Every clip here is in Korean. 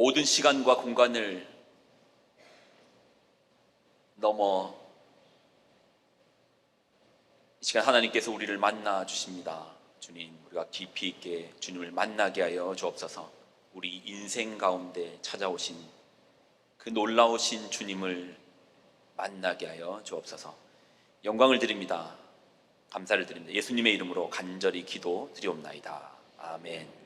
모든 시간과 공간을 넘어 이 시간 하나님께서 우리를 만나 주십니다. 주님, 우리가 깊이 있게 주님을 만나게 하여 주옵소서. 우리 인생 가운데 찾아오신 그 놀라우신 주님을 만나게 하여 주옵소서. 영광을 드립니다. 감사를 드립니다. 예수님의 이름으로 간절히 기도 드리옵나이다. 아멘.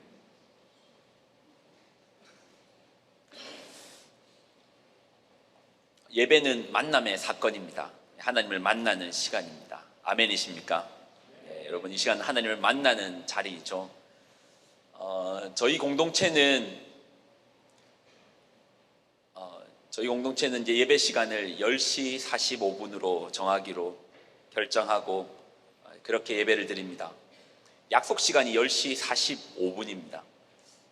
예배는 만남의 사건입니다. 하나님을 만나는 시간입니다. 아멘이십니까? 네, 여러분, 이 시간 하나님을 만나는 자리이죠. 저희 공동체는 이제 예배 시간을 10시 45분으로 정하기로 결정하고 그렇게 예배를 드립니다. 약속 시간이 10시 45분입니다.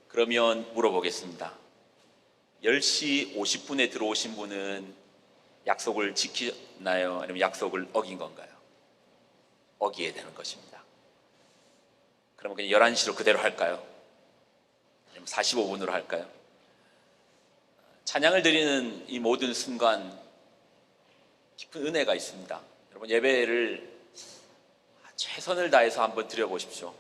그러면 물어보겠습니다. 10시 50분에 들어오신 분은 약속을 지키나요? 아니면 약속을 어긴 건가요? 어기게 되는 것입니다. 그러면 그냥 11시로 그대로 할까요? 아니면 45분으로 할까요? 찬양을 드리는 이 모든 순간 깊은 은혜가 있습니다. 여러분, 예배를 최선을 다해서 한번 드려보십시오.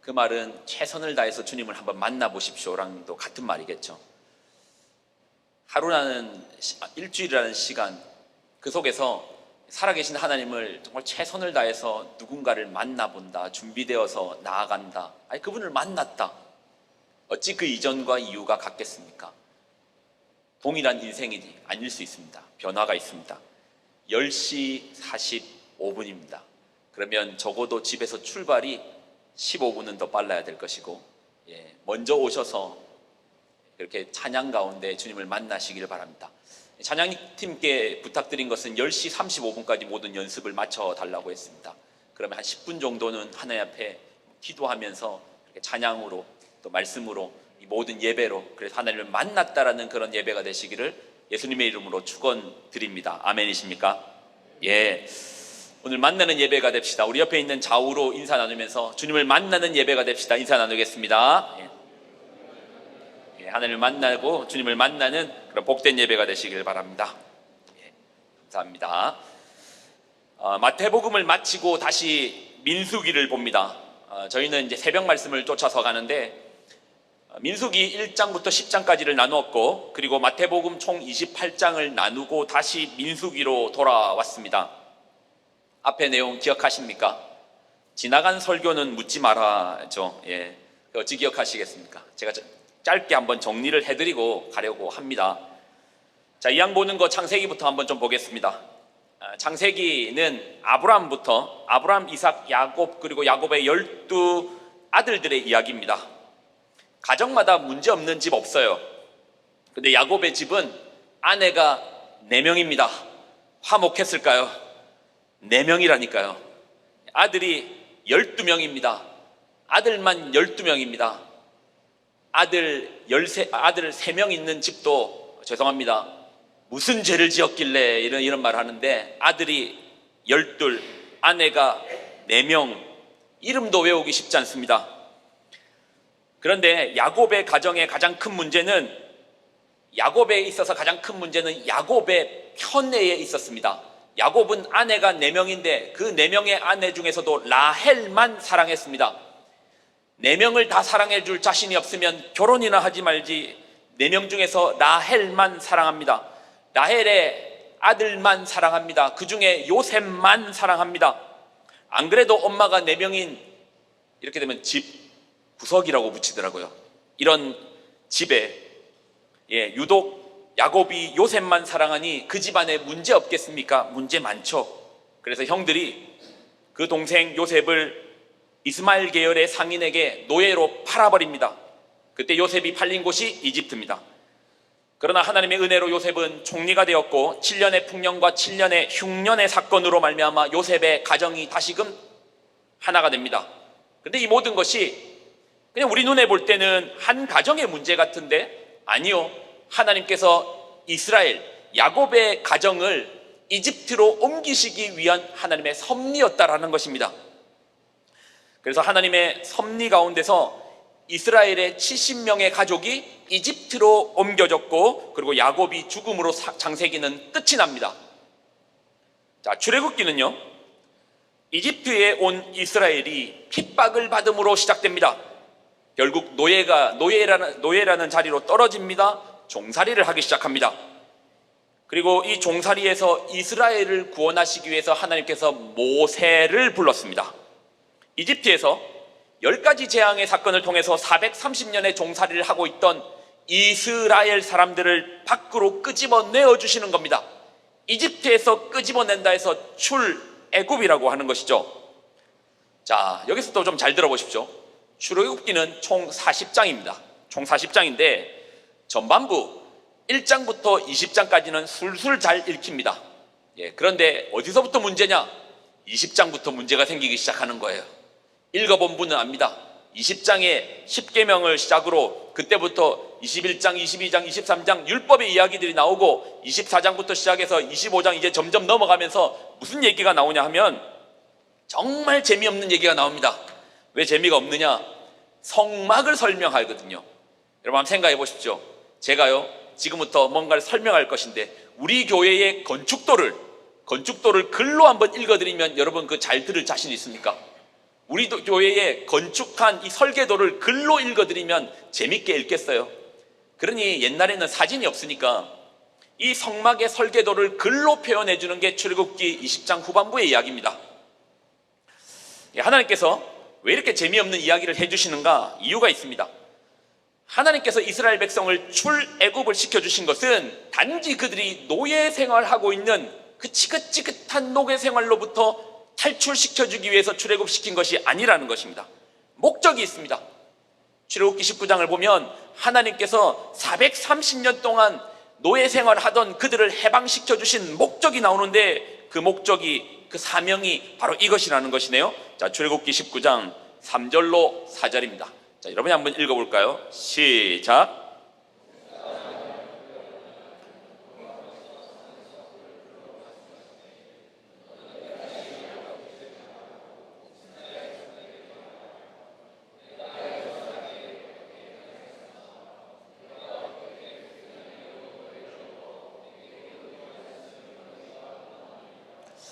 그 말은 최선을 다해서 주님을 한번 만나보십시오랑도 같은 말이겠죠. 하루라는 일주일이라는 시간, 그 속에서 살아계신 하나님을 정말 최선을 다해서 누군가를 만나본다, 준비되어서 나아간다, 아니 그분을 만났다. 어찌 그 이전과 이유가 같겠습니까? 동일한 인생이 아닐 수 있습니다. 변화가 있습니다. 10시 45분입니다. 그러면 적어도 집에서 출발이 15분은 더 빨라야 될 것이고, 먼저 오셔서 이렇게 찬양 가운데 주님을 만나시기를 바랍니다. 찬양팀께 부탁드린 것은 10시 35분까지 모든 연습을 마쳐달라고 했습니다. 그러면 한 10분 정도는 하나님 앞에 기도하면서 찬양으로 또 말씀으로 이 모든 예배로, 그래서 하나님을 만났다라는 그런 예배가 되시기를 예수님의 이름으로 축원드립니다. 아멘이십니까? 예. 오늘 만나는 예배가 됩시다. 우리 옆에 있는 좌우로 인사 나누면서 주님을 만나는 예배가 됩시다. 인사 나누겠습니다. 하나님을 만나고 주님을 만나는 그런 복된 예배가 되시길 바랍니다. 감사합니다. 마태복음을 마치고 다시 민수기를 봅니다. 저희는 이제 새벽 말씀을 쫓아서 가는데 민수기 1장부터 10장까지를 나누었고, 그리고 마태복음 총 28장을 나누고 다시 민수기로 돌아왔습니다. 앞에 내용 기억하십니까? 지나간 설교는 묻지 말아죠. 어찌 기억하시겠습니까? 제가 짧게 한번 정리를 해드리고 가려고 합니다. 자, 이왕 보는 거 창세기부터 한번 좀 보겠습니다. 창세기는 아브람, 이삭, 야곱, 그리고 야곱의 12 아들들의 이야기입니다. 가정마다 문제 없는 집 없어요. 근데 야곱의 집은 아내가 4명입니다. 화목했을까요? 4명이라니까요. 아들이 12명입니다. 아들만 12명입니다. 아들 3명 있는 집도 죄송합니다. 무슨 죄를 지었길래 이런 말을 하는데, 아들이 12, 아내가 4명, 이름도 외우기 쉽지 않습니다. 그런데 야곱의 가정에 가장 큰 문제는, 야곱에 있어서 가장 큰 문제는 야곱의 편애에 있었습니다. 야곱은 아내가 4명인데 그 4명의 아내 중에서도 라헬만 사랑했습니다. 4명을 다 사랑해 줄 자신이 없으면 결혼이나 하지 말지, 4명 중에서 라헬만 사랑합니다. 라헬의 아들만 사랑합니다. 그 중에 요셉만 사랑합니다. 안 그래도 엄마가 4명인, 이렇게 되면 집 구석이라고 붙이더라고요. 이런 집에 유독 야곱이 요셉만 사랑하니 그 집안에 문제 없겠습니까? 문제 많죠. 그래서 형들이 그 동생 요셉을 이스마엘 계열의 상인에게 노예로 팔아버립니다. 그때 요셉이 팔린 곳이 이집트입니다. 그러나 하나님의 은혜로 요셉은 총리가 되었고, 7년의 풍년과 7년의 흉년의 사건으로 말미암아 요셉의 가정이 다시금 하나가 됩니다. 그런데 이 모든 것이 그냥 우리 눈에 볼 때는 한 가정의 문제 같은데, 아니요, 하나님께서 이스라엘, 야곱의 가정을 이집트로 옮기시기 위한 하나님의 섭리였다라는 것입니다. 그래서 하나님의 섭리 가운데서 이스라엘의 70명의 가족이 이집트로 옮겨졌고, 그리고 야곱이 죽음으로 창세기는 끝이 납니다. 자, 출애굽기는요, 이집트에 온 이스라엘이 핍박을 받음으로 시작됩니다. 결국 노예라는 자리로 떨어집니다. 종살이를 하기 시작합니다. 그리고 이 종살이에서 이스라엘을 구원하시기 위해서 하나님께서 모세를 불렀습니다. 이집트에서 10가지 재앙의 사건을 통해서 430년의 종살이를 하고 있던 이스라엘 사람들을 밖으로 끄집어내어 주시는 겁니다. 이집트에서 끄집어낸다 해서 출애굽이라고 하는 것이죠. 자, 여기서 또 좀 잘 들어보십시오. 출애굽기는 총 40장입니다. 총 40장인데 전반부 1장부터 20장까지는 술술 잘 읽힙니다. 그런데 어디서부터 문제냐? 20장부터 문제가 생기기 시작하는 거예요. 읽어본 분은 압니다. 20장의 10계명을 시작으로 그때부터 21장, 22장, 23장 율법의 이야기들이 나오고 24장부터 시작해서 25장 이제 점점 넘어가면서 무슨 얘기가 나오냐 하면 정말 재미없는 얘기가 나옵니다. 왜 재미가 없느냐? 성막을 설명하거든요. 여러분 한번 생각해 보십시오. 제가요 지금부터 뭔가를 설명할 것인데 우리 교회의 건축도를 글로 한번 읽어드리면 여러분 그 잘 들을 자신 있습니까? 우리 교회에 건축한 이 설계도를 글로 읽어드리면 재밌게 읽겠어요? 그러니 옛날에는 사진이 없으니까 이 성막의 설계도를 글로 표현해 주는 게 출애굽기 20장 후반부의 이야기입니다. 하나님께서 왜 이렇게 재미없는 이야기를 해주시는가? 이유가 있습니다. 하나님께서 이스라엘 백성을 출애굽을 시켜주신 것은 단지 그들이 노예 생활하고 있는 그 지긋지긋한 노예 생활로부터 탈출시켜주기 위해서 출애굽시킨 것이 아니라는 것입니다. 목적이 있습니다. 출애굽기 19장을 보면 하나님께서 430년 동안 노예 생활하던 그들을 해방시켜주신 목적이 나오는데 그 목적이, 그 사명이 바로 이것이라는 것이네요. 자, 출애굽기 19장 3절로 4절입니다. 자, 여러분이 한번 읽어볼까요? 시작.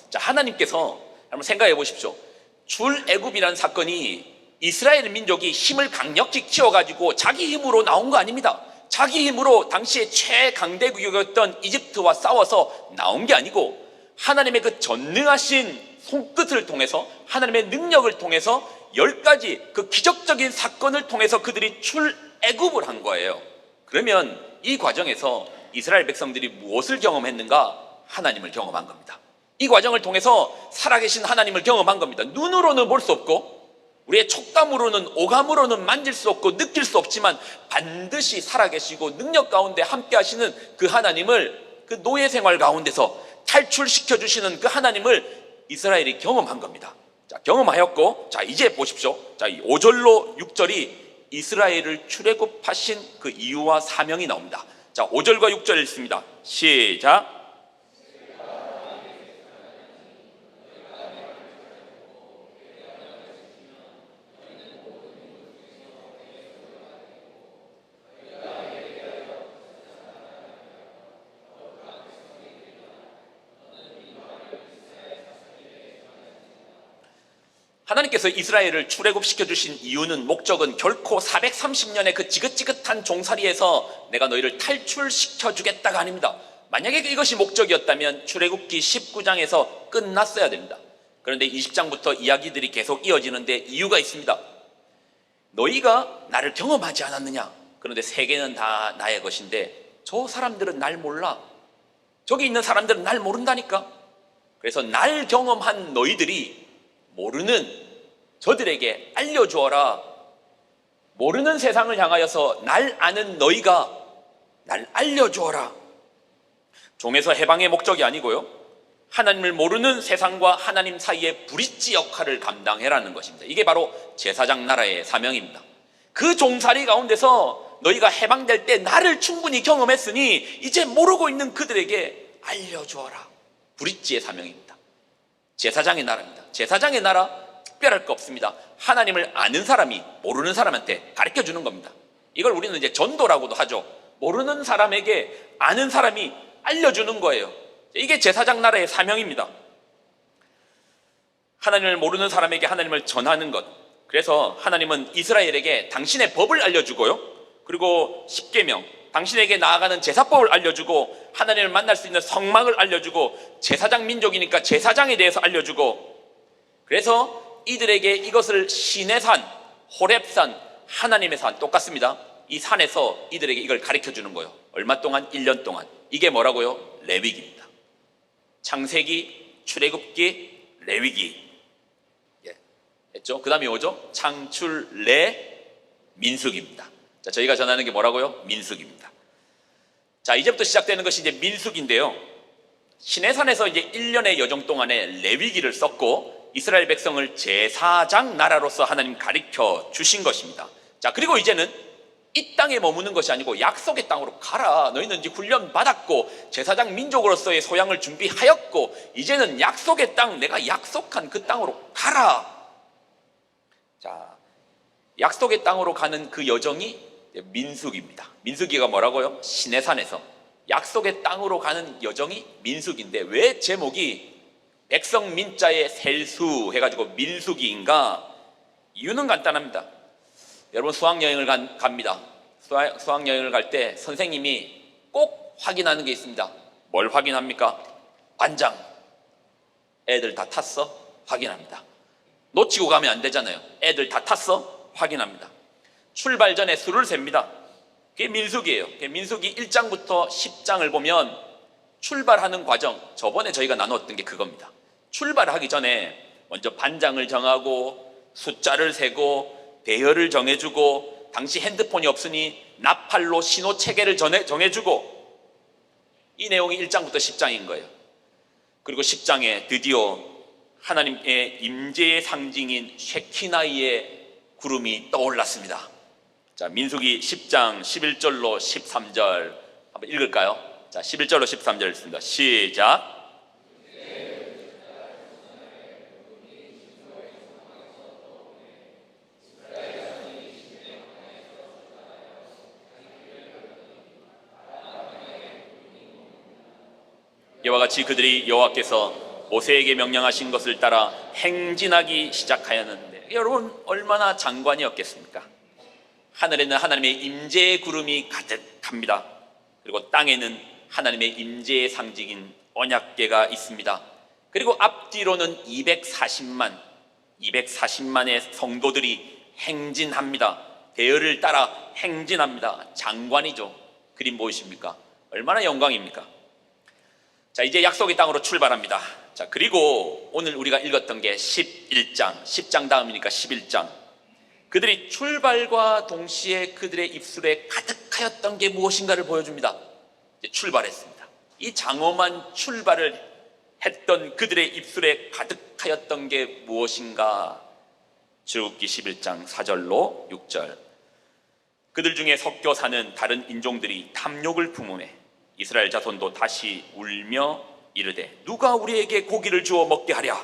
자, 하나님께서 한번 생각해 보십시오. 출애굽이라는 사건이 이스라엘 민족이 힘을 강력히 키워가지고 자기 힘으로 나온 거 아닙니다. 자기 힘으로 당시에 최강대국이었던 이집트와 싸워서 나온 게 아니고 하나님의 그 전능하신 손끝을 통해서, 하나님의 능력을 통해서 10가지 그 기적적인 사건을 통해서 그들이 출애굽을 한 거예요. 그러면 이 과정에서 이스라엘 백성들이 무엇을 경험했는가? 하나님을 경험한 겁니다. 이 과정을 통해서 살아계신 하나님을 경험한 겁니다. 눈으로는 볼 수 없고 우리의 촉감으로는, 오감으로는 만질 수 없고 느낄 수 없지만 반드시 살아계시고 능력 가운데 함께 하시는 그 하나님을, 그 노예 생활 가운데서 탈출시켜 주시는 그 하나님을 이스라엘이 경험한 겁니다. 자, 경험하였고, 자, 이제 보십시오. 자, 5절로 6절이 이스라엘을 출애굽하신 그 이유와 사명이 나옵니다. 자, 5절과 6절 읽습니다. 시작. 하나님께서 이스라엘을 출애굽시켜 주신 이유는, 목적은 결코 430년의 그 지긋지긋한 종살이에서 내가 너희를 탈출시켜 주겠다가 아닙니다. 만약에 이것이 목적이었다면 출애굽기 19장에서 끝났어야 됩니다. 그런데 20장부터 이야기들이 계속 이어지는데 이유가 있습니다. 너희가 나를 경험하지 않았느냐? 그런데 세계는 다 나의 것인데 저 사람들은 날 몰라. 저기 있는 사람들은 날 모른다니까. 그래서 날 경험한 너희들이 모르는 저들에게 알려주어라. 모르는 세상을 향하여서 날 아는 너희가 날 알려주어라. 종에서 해방의 목적이 아니고요, 하나님을 모르는 세상과 하나님 사이의 브릿지 역할을 감당해라는 것입니다. 이게 바로 제사장 나라의 사명입니다. 그 종살이 가운데서 너희가 해방될 때 나를 충분히 경험했으니 이제 모르고 있는 그들에게 알려주어라. 브릿지의 사명입니다. 제사장의 나라입니다. 제사장의 나라, 특별할 거 없습니다. 하나님을 아는 사람이 모르는 사람한테 가르쳐 주는 겁니다. 이걸 우리는 이제 전도라고도 하죠. 모르는 사람에게 아는 사람이 알려주는 거예요. 이게 제사장 나라의 사명입니다. 하나님을 모르는 사람에게 하나님을 전하는 것. 그래서 하나님은 이스라엘에게 당신의 법을 알려주고요, 그리고 십계명, 당신에게 나아가는 제사법을 알려주고, 하나님을 만날 수 있는 성막을 알려주고, 제사장 민족이니까 제사장에 대해서 알려주고, 그래서 이들에게 이것을 신의 산, 호렙산, 하나님의 산, 똑같습니다. 이 산에서 이들에게 이걸 가르쳐 주는 거예요. 얼마 동안? 1년 동안. 이게 뭐라고요? 레위기입니다. 창세기, 출애굽기, 레위기. 했죠? 그 다음에 뭐죠? 창출, 레, 민수기입니다. 자, 저희가 전하는 게 뭐라고요? 민수기입니다. 자, 이제부터 시작되는 것이 이제 민수기인데요. 시내산에서 이제 1년의 여정 동안에 레위기를 썼고, 이스라엘 백성을 제사장 나라로서 하나님 가르쳐 주신 것입니다. 자, 그리고 이제는 이 땅에 머무는 것이 아니고 약속의 땅으로 가라. 너희는 이제 훈련 받았고 제사장 민족으로서의 소양을 준비하였고, 이제는 약속의 땅, 내가 약속한 그 땅으로 가라. 자, 약속의 땅으로 가는 그 여정이 민수기입니다. 민수기가 뭐라고요? 시내산에서 약속의 땅으로 가는 여정이 민수기인데, 왜 제목이 백성 민자의 셀수 해가지고 민수기인가? 이유는 간단합니다. 여러분 수학여행을 갑니다. 수학여행을 갈 때 선생님이 꼭 확인하는 게 있습니다. 뭘 확인합니까? 반장, 애들 다 탔어? 확인합니다. 놓치고 가면 안 되잖아요. 애들 다 탔어? 확인합니다. 출발 전에 수를 셉니다. 그게 민수기예요. 민수기 1장부터 10장을 보면 출발하는 과정, 저번에 저희가 나눴던 게 그겁니다. 출발하기 전에 먼저 반장을 정하고 숫자를 세고 대열을 정해주고, 당시 핸드폰이 없으니 나팔로 신호 체계를 정해주고, 이 내용이 1장부터 10장인 거예요. 그리고 10장에 드디어 하나님의 임재의 상징인 쉐키나이의 구름이 떠올랐습니다. 자, 민수기 10장 11절로 13절 한번 읽을까요? 자, 11절로 13절 읽습니다. 시작. 이와 같이 그들이 여호와께서 모세에게 명령하신 것을 따라 행진하기 시작하였는데, 여러분 얼마나 장관이었겠습니까? 하늘에는 하나님의 임재의 구름이 가득합니다. 그리고 땅에는 하나님의 임재의 상징인 언약궤가 있습니다. 그리고 앞뒤로는 240만의 성도들이 행진합니다. 대열을 따라 행진합니다. 장관이죠. 그림 보이십니까? 얼마나 영광입니까? 자, 이제 약속의 땅으로 출발합니다. 자, 그리고 오늘 우리가 읽었던 게 11장, 10장 다음이니까 11장. 그들이 출발과 동시에 그들의 입술에 가득하였던 게 무엇인가를 보여줍니다. 이제 출발했습니다. 이 장엄한 출발을 했던 그들의 입술에 가득하였던 게 무엇인가? 출애굽기 11장 4절로 6절. 그들 중에 섞여 사는 다른 인종들이 탐욕을 품음에 이스라엘 자손도 다시 울며 이르되, 누가 우리에게 고기를 주어 먹게 하랴?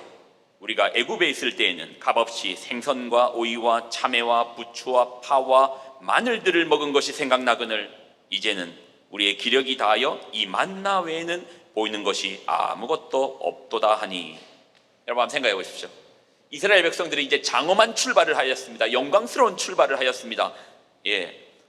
우리가 애굽에 있을 때에는 값없이 생선과 오이와 참외와 부추와 파와 마늘들을 먹은 것이 생각나거늘 이제는 우리의 기력이 다하여 이 만나 외에는 보이는 것이 아무것도 없도다 하니. 여러분 한번 생각해 보십시오. 이스라엘 백성들이 이제 장엄한 출발을 하였습니다. 영광스러운 출발을 하였습니다.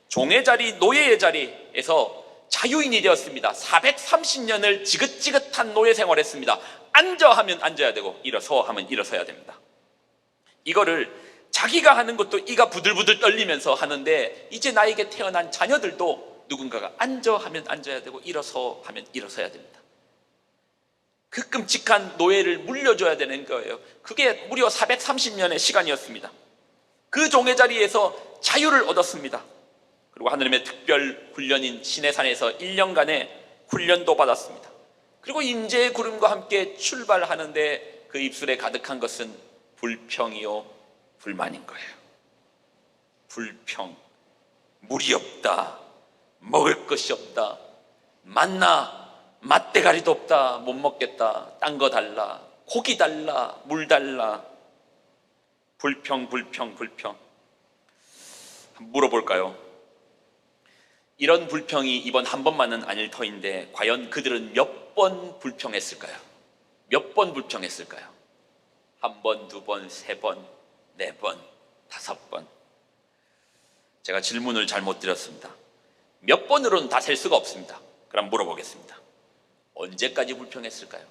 종의 자리, 노예의 자리에서 자유인이 되었습니다. 430년을 지긋지긋한 노예 생활했습니다. 앉아 하면 앉아야 되고 일어서 하면 일어서야 됩니다. 이거를 자기가 하는 것도 이가 부들부들 떨리면서 하는데, 이제 나에게 태어난 자녀들도 누군가가 앉아 하면 앉아야 되고 일어서 하면 일어서야 됩니다. 그 끔찍한 노예를 물려줘야 되는 거예요. 그게 무려 430년의 시간이었습니다. 그 종의 자리에서 자유를 얻었습니다. 그리고 하나님의 특별 훈련인 시내산에서 1년간의 훈련도 받았습니다. 그리고 임재의 구름과 함께 출발하는데 그 입술에 가득한 것은 불평이요 불만인 거예요. 불평, 물이 없다, 먹을 것이 없다, 만나, 맛대가리도 없다, 못 먹겠다, 딴 거 달라, 고기 달라, 물 달라. 불평. 한번 물어볼까요? 이런 불평이 이번 한 번만은 아닐 터인데 과연 그들은 몇 번 불평했을까요? 몇 번 불평했을까요? 한 번, 두 번, 세 번, 네 번, 다섯 번. 제가 질문을 잘못 드렸습니다. 몇 번으로는 다 셀 수가 없습니다. 그럼 물어보겠습니다. 언제까지 불평했을까요?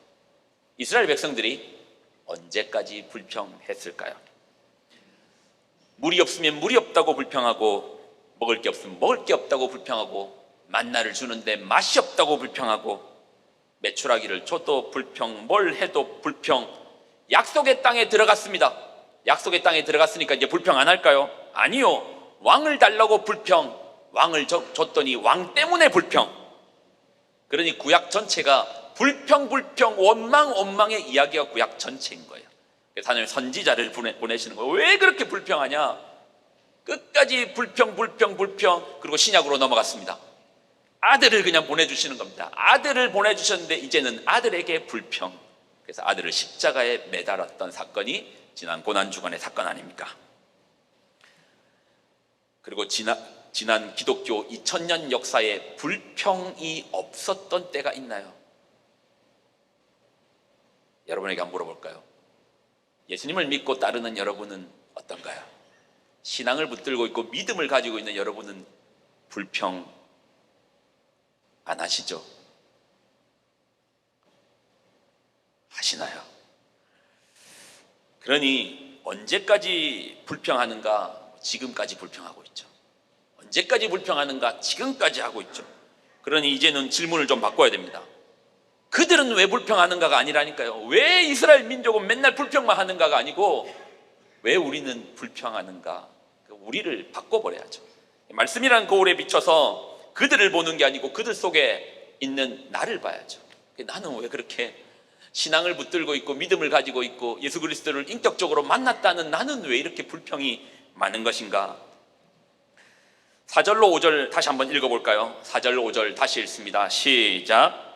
이스라엘 백성들이 언제까지 불평했을까요? 물이 없으면 물이 없다고 불평하고, 먹을 게 없으면 먹을 게 없다고 불평하고, 만나를 주는데 맛이 없다고 불평하고, 메추라기를 줘도 불평, 뭘 해도 불평. 약속의 땅에 들어갔습니다. 약속의 땅에 들어갔으니까 이제 불평 안 할까요? 아니요. 왕을 달라고 불평. 왕을 줬더니 왕 때문에 불평. 그러니 구약 전체가 불평, 원망의 이야기가 구약 전체인 거예요. 그래서 하나님 선지자를 보내시는 거예요. 왜 그렇게 불평하냐? 끝까지 불평. 그리고 신약으로 넘어갔습니다. 아들을 그냥 보내주시는 겁니다. 아들을 보내주셨는데 이제는 아들에게 불평. 그래서 아들을 십자가에 매달았던 사건이 지난 고난주간의 사건 아닙니까? 그리고 지난 기독교 2000년 역사에 불평이 없었던 때가 있나요? 여러분에게 한번 물어볼까요? 예수님을 믿고 따르는 여러분은 어떤가요? 신앙을 붙들고 있고 믿음을 가지고 있는 여러분은 불평 안 하시죠? 하시나요? 그러니 언제까지 불평하는가? 지금까지 불평하고 있죠. 언제까지 불평하는가? 지금까지 하고 있죠. 그러니 이제는 질문을 좀 바꿔야 됩니다. 그들은 왜 불평하는가가 아니라니까요. 왜 이스라엘 민족은 맨날 불평만 하는가가 아니고 왜 우리는 불평하는가? 우리를 바꿔버려야죠. 말씀이라는 거울에 비춰서 그들을 보는 게 아니고 그들 속에 있는 나를 봐야죠. 나는 왜 그렇게 신앙을 붙들고 있고 믿음을 가지고 있고 예수 그리스도를 인격적으로 만났다는 나는 왜 이렇게 불평이 많은 것인가? 4절로 5절 다시 한번 읽어볼까요? 4절 5절 다시 읽습니다. 시작.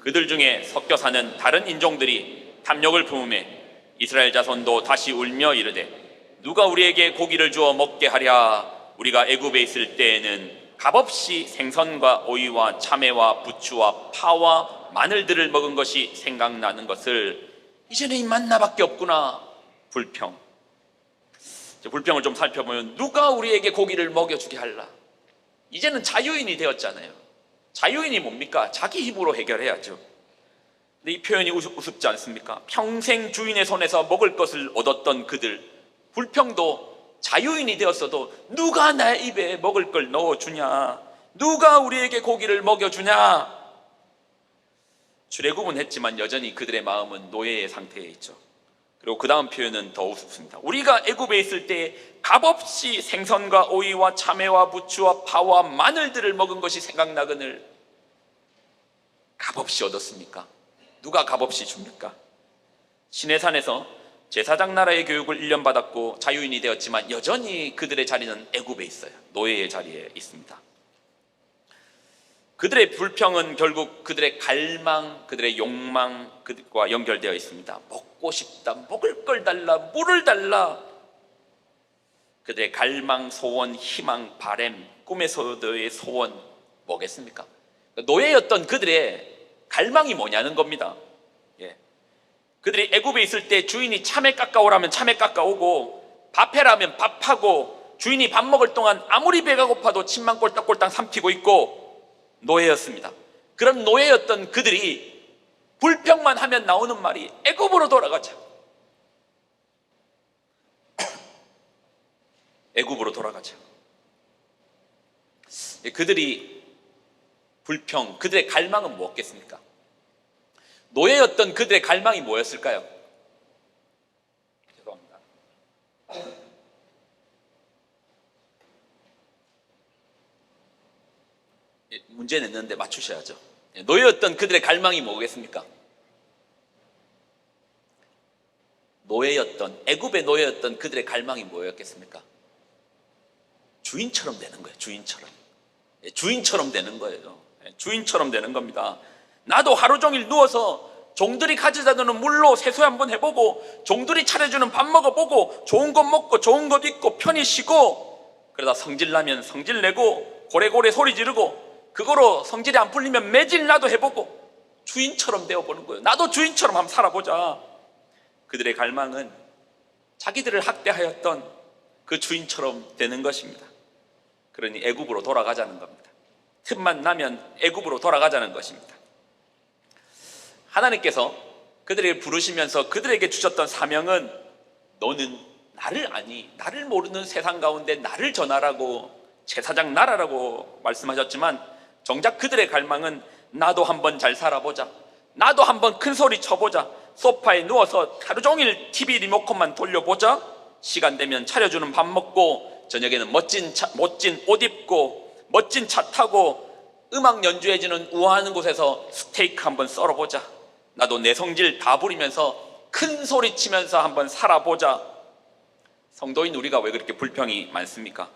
그들 중에 섞여 사는 다른 인종들이 탐욕을 품음에 이스라엘 자손도 다시 울며 이르되 누가 우리에게 고기를 주어 먹게 하랴? 우리가 애굽에 있을 때에는 값없이 생선과 오이와 참외와 부추와 파와 마늘들을 먹은 것이 생각나는 것을 이제는 이 만나밖에 없구나. 불평. 불평을 좀 살펴보면 누가 우리에게 고기를 먹여주게 할라? 이제는 자유인이 되었잖아요. 자유인이 뭡니까? 자기 힘으로 해결해야죠. 근데 이 표현이 우습지 않습니까? 평생 주인의 손에서 먹을 것을 얻었던 그들, 불평도 자유인이 되었어도 누가 내 입에 먹을 걸 넣어주냐? 누가 우리에게 고기를 먹여주냐? 출애굽은 했지만 여전히 그들의 마음은 노예의 상태에 있죠. 그리고 그 다음 표현은 더 우습습니다. 우리가 애굽에 있을 때 값없이 생선과 오이와 참외와 부추와 파와 마늘들을 먹은 것이 생각나거늘. 값없이 얻었습니까? 누가 값없이 줍니까? 시내산에서 제사장 나라의 교육을 1년 받았고 자유인이 되었지만 여전히 그들의 자리는 애굽에 있어요. 노예의 자리에 있습니다. 그들의 불평은 결국 그들의 갈망, 그들의 욕망과 연결되어 있습니다. 먹고 싶다, 먹을 걸 달라, 물을 달라. 그들의 갈망, 소원, 희망, 바램, 꿈에서의 소원 뭐겠습니까? 노예였던 그들의 갈망이 뭐냐는 겁니다. 그들이 애굽에 있을 때 주인이 참외 깎아오라면 참외 깎아오고 밥해라면 밥하고 주인이 밥 먹을 동안 아무리 배가 고파도 침만 꼴딱꼴딱 삼키고 있고 노예였습니다. 그런 노예였던 그들이 불평만 하면 나오는 말이 애굽으로 돌아가자. 애굽으로 돌아가자. 그들이 불평, 그들의 갈망은 무엇겠습니까? 노예였던 그들의 갈망이 뭐였을까요? 죄송합니다. 문제 냈는데 맞추셔야죠. 노예였던 그들의 갈망이 뭐겠습니까? 애굽의 노예였던 그들의 갈망이 뭐였겠습니까? 주인처럼 되는 거예요. 주인처럼 되는 거예요. 주인처럼 되는 겁니다. 나도 하루 종일 누워서 종들이 가져다 주는 물로 세수 한번 해보고 종들이 차려주는 밥 먹어보고 좋은 것 먹고 좋은 것 입고 편히 쉬고 그러다 성질나면 성질내고 고래고래 소리 지르고 그거로 성질이 안 풀리면 매질나도 해보고 주인처럼 되어보는 거예요. 나도 주인처럼 한번 살아보자. 그들의 갈망은 자기들을 학대하였던 그 주인처럼 되는 것입니다. 그러니 애굽으로 돌아가자는 겁니다. 틈만 나면 애굽으로 돌아가자는 것입니다. 하나님께서 그들에게 부르시면서 그들에게 주셨던 사명은 너는 나를 아니 나를 모르는 세상 가운데 나를 전하라고 제사장 나라라고 말씀하셨지만 정작 그들의 갈망은 나도 한번 잘 살아보자, 나도 한번 큰 소리 쳐보자, 소파에 누워서 하루 종일 TV 리모컨만 돌려보자, 시간 되면 차려주는 밥 먹고 저녁에는 멋진 옷 입고 멋진 차 타고 음악 연주해주는 우아한 곳에서 스테이크 한번 썰어보자, 나도 내 성질 다 부리면서 큰 소리 치면서 한번 살아보자. 성도인 우리가 왜 그렇게 불평이 많습니까?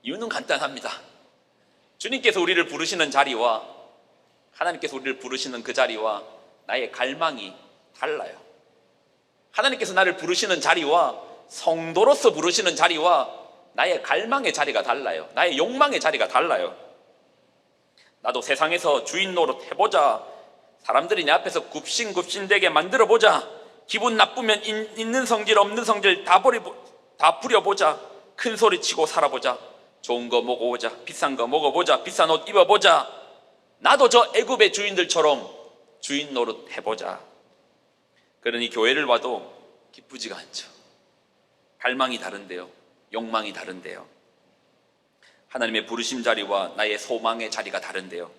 이유는 간단합니다. 주님께서 우리를 부르시는 자리와 하나님께서 우리를 부르시는 그 자리와 나의 갈망이 달라요. 하나님께서 나를 부르시는 자리와 성도로서 부르시는 자리와 나의 갈망의 자리가 달라요. 나의 욕망의 자리가 달라요. 나도 세상에서 주인 노릇 해보자, 사람들이 내 앞에서 굽신굽신되게 만들어보자, 기분 나쁘면 있는 성질 없는 성질 다 부려보자, 큰 소리 치고 살아보자, 좋은 거 먹어보자, 비싼 거 먹어보자, 비싼 옷 입어보자, 나도 저 애굽의 주인들처럼 주인 노릇 해보자. 그러니 교회를 와도 기쁘지가 않죠. 갈망이 다른데요, 욕망이 다른데요, 하나님의 부르심 자리와 나의 소망의 자리가 다른데요.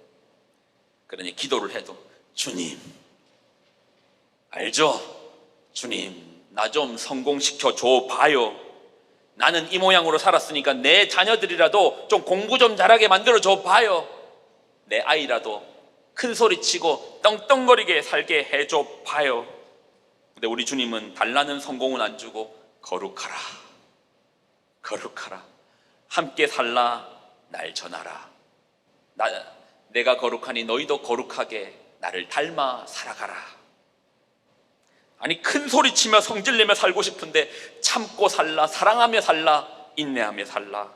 그러니 기도를 해도 주님 알죠? 주님 나 좀 성공시켜 줘 봐요. 나는 이 모양으로 살았으니까 내 자녀들이라도 좀 공부 좀 잘하게 만들어 줘 봐요. 내 아이라도 큰 소리 치고 떵떵거리게 살게 해줘 봐요. 근데 우리 주님은 달라는 성공은 안 주고 거룩하라, 거룩하라, 함께 살라, 날 전하라, 내가 거룩하니 너희도 거룩하게 나를 닮아 살아가라. 아니 큰 소리 치며 성질내며 살고 싶은데 참고 살라, 사랑하며 살라, 인내하며 살라.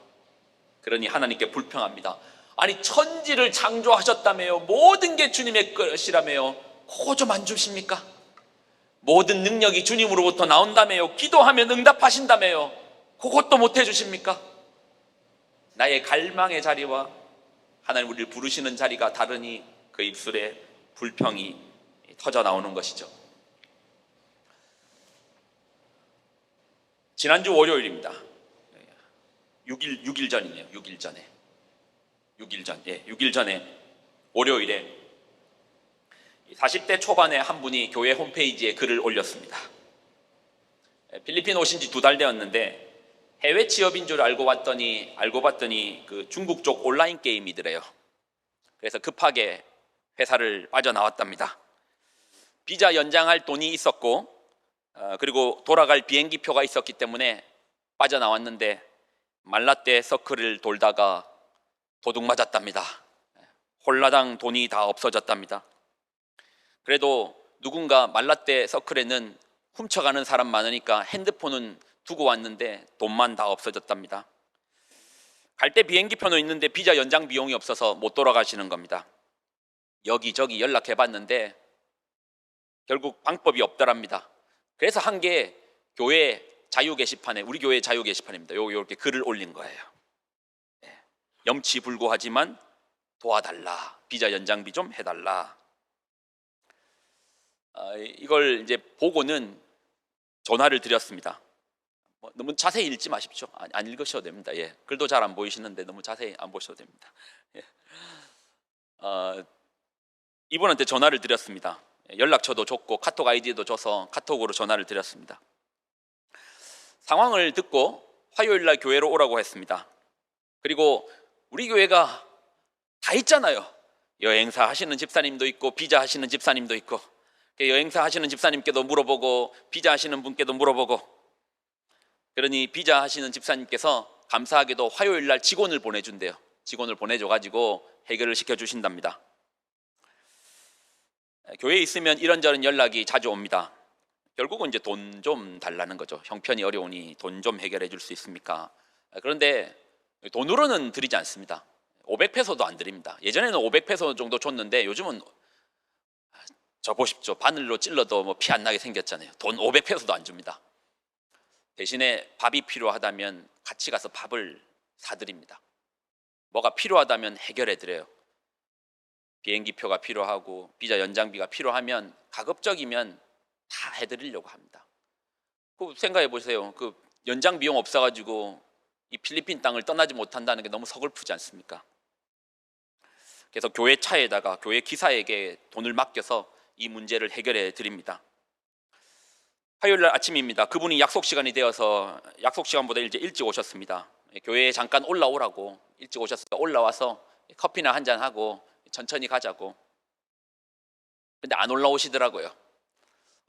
그러니 하나님께 불평합니다. 아니 천지를 창조하셨다며요, 모든 게 주님의 것이라며요, 그거 좀 안 주십니까? 모든 능력이 주님으로부터 나온다며요, 기도하면 응답하신다며요, 그것도 못 해주십니까? 나의 갈망의 자리와 하나님 우리를 부르시는 자리가 다르니 그 입술에 불평이 터져 나오는 것이죠. 지난주 월요일입니다. 6일 전이네요. 6일 전에 월요일에 40대 초반의 한 분이 교회 홈페이지에 글을 올렸습니다. 필리핀 오신 지 2달 되었는데 해외 취업인 줄 알고 봤더니 그 중국 쪽 온라인 게임이더래요. 그래서 급하게 회사를 빠져나왔답니다. 비자 연장할 돈이 있었고 그리고 돌아갈 비행기표가 있었기 때문에 빠져나왔는데 말라떼 서클을 돌다가 도둑 맞았답니다. 홀라당 돈이 다 없어졌답니다. 그래도 누군가 말라떼 서클에는 훔쳐가는 사람 많으니까 핸드폰은 두고 왔는데 돈만 다 없어졌답니다. 갈 때 비행기표는 있는데 비자 연장 비용이 없어서 못 돌아가시는 겁니다. 여기저기 연락해봤는데 결국 방법이 없더랍니다. 그래서 한 게 교회 자유 게시판에, 우리 교회 자유 게시판입니다. 이렇게 글을 올린 거예요. 염치불구하지만 도와달라, 비자 연장비 좀 해달라. 이걸 이제 보고는 전화를 드렸습니다. 너무 자세히 읽지 마십시오. 안 읽으셔도 됩니다. 글도 잘 안 보이시는데 너무 자세히 안 보셔도 됩니다. 이분한테 전화를 드렸습니다. 연락처도 줬고 카톡 아이디도 줘서 카톡으로 전화를 드렸습니다. 상황을 듣고 화요일날 교회로 오라고 했습니다. 그리고 우리 교회가 다 있잖아요. 여행사 하시는 집사님도 있고 비자 하시는 집사님도 있고, 여행사 하시는 집사님께도 물어보고 비자 하시는 분께도 물어보고, 그러니 비자 하시는 집사님께서 감사하게도 화요일날 직원을 보내준대요. 직원을 보내줘가지고 해결을 시켜주신답니다. 교회에 있으면 이런저런 연락이 자주 옵니다. 결국은 이제 돈 좀 달라는 거죠. 형편이 어려우니 돈 좀 해결해 줄 수 있습니까? 그런데 돈으로는 드리지 않습니다. 500페소도 안 드립니다. 예전에는 500페소 정도 줬는데 요즘은 저 보십시오. 바늘로 찔러도 뭐 피 안 나게 생겼잖아요. 돈 500페소도 안 줍니다. 대신에 밥이 필요하다면 같이 가서 밥을 사드립니다. 뭐가 필요하다면 해결해 드려요. 비행기표가 필요하고 비자 연장비가 필요하면 가급적이면 다 해드리려고 합니다. 그 생각해 보세요. 그 연장 비용 없어가지고 이 필리핀 땅을 떠나지 못한다는 게 너무 서글프지 않습니까? 그래서 교회 차에다가 교회 기사에게 돈을 맡겨서 이 문제를 해결해 드립니다. 화요일 날 아침입니다. 그분이 약속 시간이 되어서 약속 시간보다 이제 일찍 오셨습니다. 교회에 잠깐 올라오라고 일찍 오셨으니까 올라와서 커피나 한잔 하고 천천히 가자고. 근데 안 올라오시더라고요.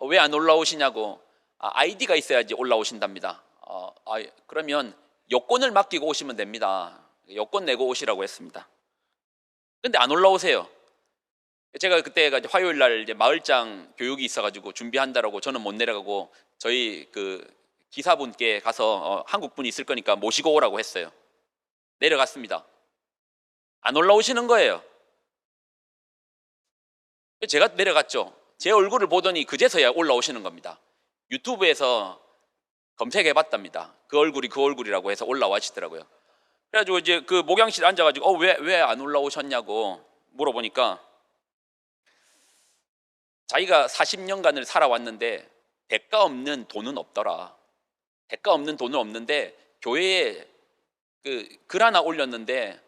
왜 안 올라오시냐고. 아이디가 있어야지 올라오신답니다. 그러면 여권을 맡기고 오시면 됩니다. 여권 내고 오시라고 했습니다. 근데 안 올라오세요. 제가 그때가 화요일 날 이제 마을장 교육이 있어가지고 준비한다라고 저는 못 내려가고 저희 그 기사분께 가서 한국 분이 있을 거니까 모시고 오라고 했어요. 내려갔습니다. 안 올라오시는 거예요. 제가 내려갔죠. 제 얼굴을 보더니 그제서야 올라오시는 겁니다. 유튜브에서 검색해 봤답니다. 그 얼굴이 그 얼굴이라고 해서 올라와시더라고요. 그래가지고 이제 그 목양실에 앉아가지고 왜 안 올라오셨냐고 물어보니까 자기가 40년간을 살아왔는데 대가 없는 돈은 없더라. 대가 없는 돈은 없는데 교회에 글 하나 올렸는데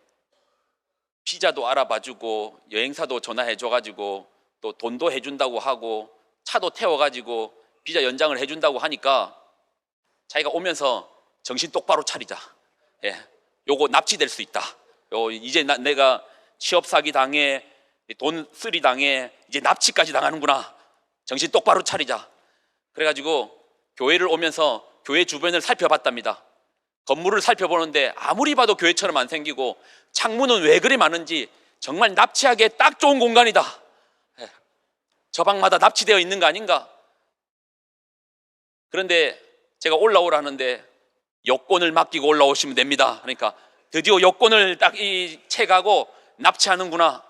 비자도 알아봐주고 여행사도 전화해줘가지고 또 돈도 해준다고 하고 차도 태워가지고 비자 연장을 해준다고 하니까 자기가 오면서 정신 똑바로 차리자. 예, 요거 납치될 수 있다. 이제 내가 취업 사기 당해, 돈 쓰리 당해, 이제 납치까지 당하는구나. 정신 똑바로 차리자. 그래가지고 교회를 오면서 교회 주변을 살펴봤답니다. 건물을 살펴보는데 아무리 봐도 교회처럼 안 생기고 창문은 왜 그리 많은지 정말 납치하기에 딱 좋은 공간이다. 예, 저 방마다 납치되어 있는 거 아닌가? 그런데 제가 올라오라는데 여권을 맡기고 올라오시면 됩니다. 그러니까 드디어 여권을 딱 이 채가고 납치하는구나.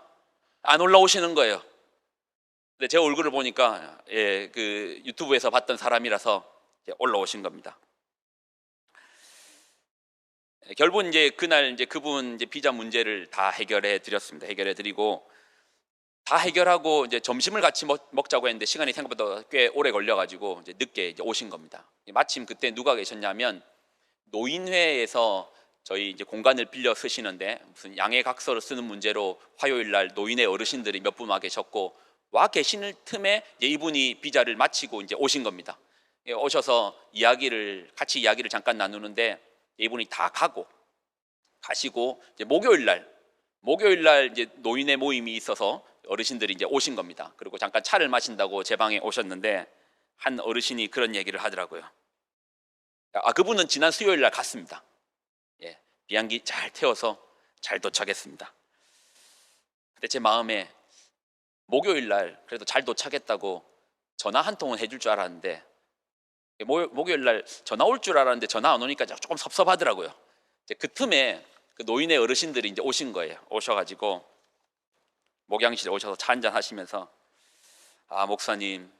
안 올라오시는 거예요. 근데 제 얼굴을 보니까 그 유튜브에서 봤던 사람이라서 올라오신 겁니다. 결국은 이제 그날 이제 그분 이제 비자 문제를 다 해결해 드렸습니다. 해결해 드리고 다 해결하고 이제 점심을 같이 먹자고 했는데 시간이 생각보다 꽤 오래 걸려가지고 이제 늦게 이제 오신 겁니다. 마침 그때 누가 계셨냐면 노인회에서 저희 이제 공간을 빌려 쓰시는데 무슨 양해각서를 쓰는 문제로 화요일 날 노인회 어르신들이 몇 분 와 계셨고 와 계시는 틈에 이제 이분이 비자를 마치고 이제 오신 겁니다. 오셔서 같이 이야기를 잠깐 나누는데 이분이 다 가시고 이제 목요일 날 이제 노인회 모임이 있어서 어르신들이 이제 오신 겁니다. 그리고 잠깐 차를 마신다고 제 방에 오셨는데 한 어르신이 그런 얘기를 하더라고요. 그분은 지난 수요일 날 갔습니다. 예, 비행기 잘 태워서 잘 도착했습니다. 근데 제 마음에 목요일 날 그래도 잘 도착했다고 전화 한 통은 해줄 줄 알았는데 목요일 날 전화 올 줄 알았는데 전화 안 오니까 조금 섭섭하더라고요. 이제 그 틈에 그 노인의 어르신들이 이제 오신 거예요. 오셔가지고 목양실에 오셔서 차 한잔 하시면서 목사님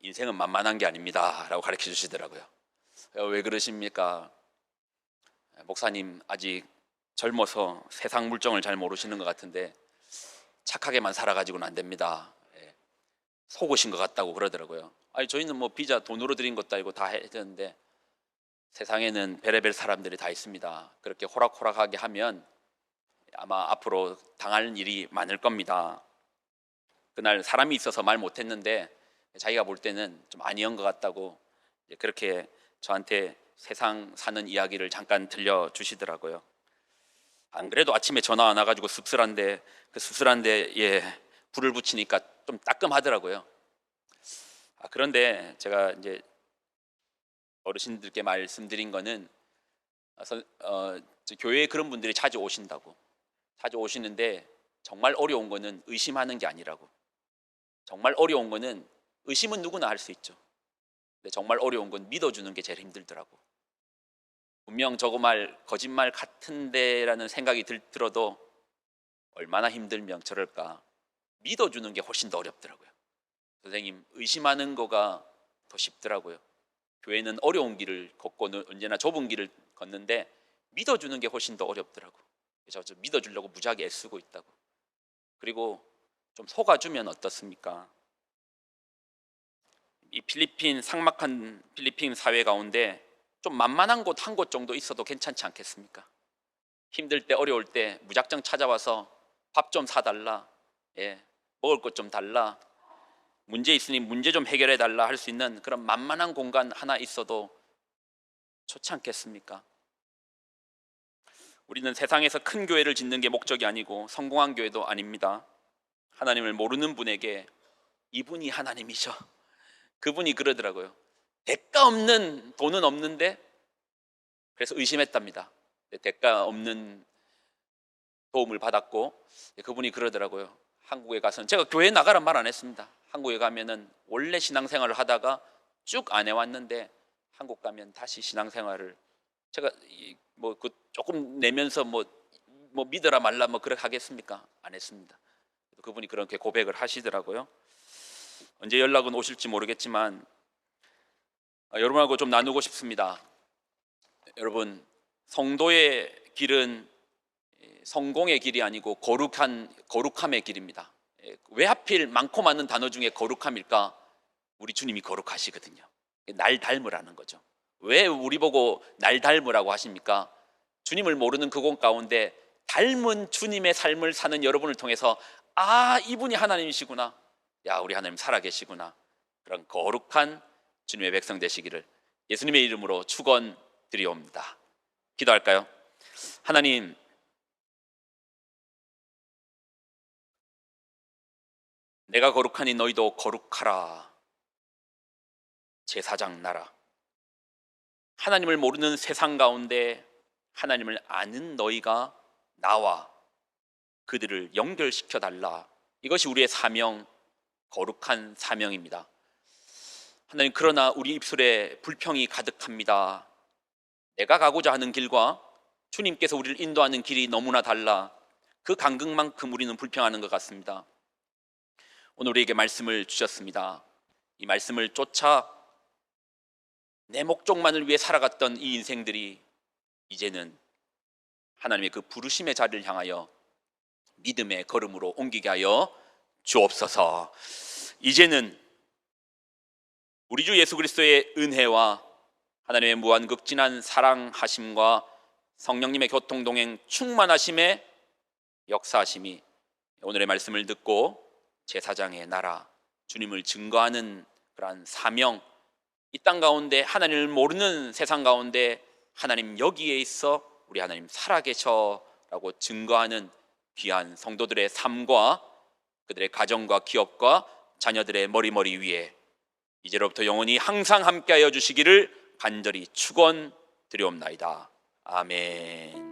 인생은 만만한 게 아닙니다 라고 가르쳐 주시더라고요. 왜 그러십니까? 목사님 아직 젊어서 세상 물정을 잘 모르시는 것 같은데 착하게만 살아가지고는 안 됩니다. 속으신 것 같다고 그러더라고요. 저희는 뭐 비자 돈으로 드린 것도 아니고 다 해야 되는데 세상에는 별의별 사람들이 다 있습니다. 그렇게 호락호락하게 하면 아마 앞으로 당할 일이 많을 겁니다. 그날 사람이 있어서 말 못했는데 자기가 볼 때는 좀 아니한 것 같다고 그렇게 저한테 세상 사는 이야기를 잠깐 들려주시더라고요. 안 그래도 아침에 전화 안 와가지고 씁쓸한데 그 씁쓸한데 불을 붙이니까 좀 따끔하더라고요. 그런데 제가 이제 어르신들께 말씀드린 거는 교회에 그런 분들이 자주 오신다고. 자주 오시는데 정말 어려운 거는 의심하는 게 아니라고. 정말 어려운 거는 의심은 누구나 할 수 있죠. 근데 정말 어려운 건 믿어주는 게 제일 힘들더라고. 분명 저거 말 거짓말 같은데라는 생각이 들어도 얼마나 힘들면 저럴까. 믿어주는 게 훨씬 더 어렵더라고요. 선생님, 의심하는 거가 더 쉽더라고요. 교회는 어려운 길을 걷고 언제나 좁은 길을 걷는데 믿어주는 게 훨씬 더 어렵더라고. 그래서 저 믿어주려고 무지하게 애쓰고 있다고. 그리고 좀 속아주면 어떻습니까? 이 필리핀, 삭막한 필리핀 사회 가운데 좀 만만한 곳 한 곳 정도 있어도 괜찮지 않겠습니까? 힘들 때 어려울 때 무작정 찾아와서 밥 좀 사달라, 먹을 것 좀 달라, 문제 있으니 문제 좀 해결해 달라 할 수 있는 그런 만만한 공간 하나 있어도 좋지 않겠습니까? 우리는 세상에서 큰 교회를 짓는 게 목적이 아니고 성공한 교회도 아닙니다. 하나님을 모르는 분에게 이분이 하나님이셔. 그분이 그러더라고요. 대가 없는 돈은 없는데, 그래서 의심했답니다. 대가 없는 도움을 받았고, 그분이 그러더라고요. 한국에 가서는, 제가 교회 나가란 말 안 했습니다. 한국에 가면은 원래 신앙생활을 하다가 쭉 안 해왔는데 한국 가면 다시 신앙생활을, 제가 뭐 그 조금 내면서 뭐 믿어라 말라 뭐 그렇게 하겠습니까? 안 했습니다. 그분이 그렇게 고백을 하시더라고요. 언제 연락은 오실지 모르겠지만 여러분하고 좀 나누고 싶습니다. 여러분, 성도의 길은 성공의 길이 아니고 거룩함의 길입니다. 왜 하필 많고 많은 단어 중에 거룩함일까? 우리 주님이 거룩하시거든요. 날 닮으라는 거죠. 왜 우리 보고 날 닮으라고 하십니까? 주님을 모르는 그곳 가운데 닮은 주님의 삶을 사는 여러분을 통해서, 아, 이분이 하나님이시구나, 야, 우리 하나님 살아계시구나, 그런 거룩한 주님의 백성 되시기를 예수님의 이름으로 축원드리옵니다. 기도할까요? 하나님, 내가 거룩하니 너희도 거룩하라. 제사장 나라. 하나님을 모르는 세상 가운데 하나님을 아는 너희가 나와 그들을 연결시켜 달라. 이것이 우리의 사명, 거룩한 사명입니다. 하나님, 그러나 우리 입술에 불평이 가득합니다. 내가 가고자 하는 길과 주님께서 우리를 인도하는 길이 너무나 달라. 그 간극만큼 우리는 불평하는 것 같습니다. 오늘 우리에게 말씀을 주셨습니다. 이 말씀을 쫓아 내 목적만을 위해 살아갔던 이 인생들이 이제는 하나님의 그 부르심의 자리를 향하여 믿음의 걸음으로 옮기게 하여 주옵소서. 이제는 우리 주 예수 그리스도의 은혜와 하나님의 무한극진한 사랑하심과 성령님의 교통동행 충만하심의 역사하심이 오늘의 말씀을 듣고 제사장의 나라, 주님을 증거하는 그러한 사명, 이 땅 가운데 하나님을 모르는 세상 가운데 하나님 여기에 있어 우리 하나님 살아계셔라고 증거하는 귀한 성도들의 삶과 그들의 가정과 기업과 자녀들의 머리머리 위에 이제로부터 영원히 항상 함께하여 주시기를 간절히 축원드리옵나이다. 아멘.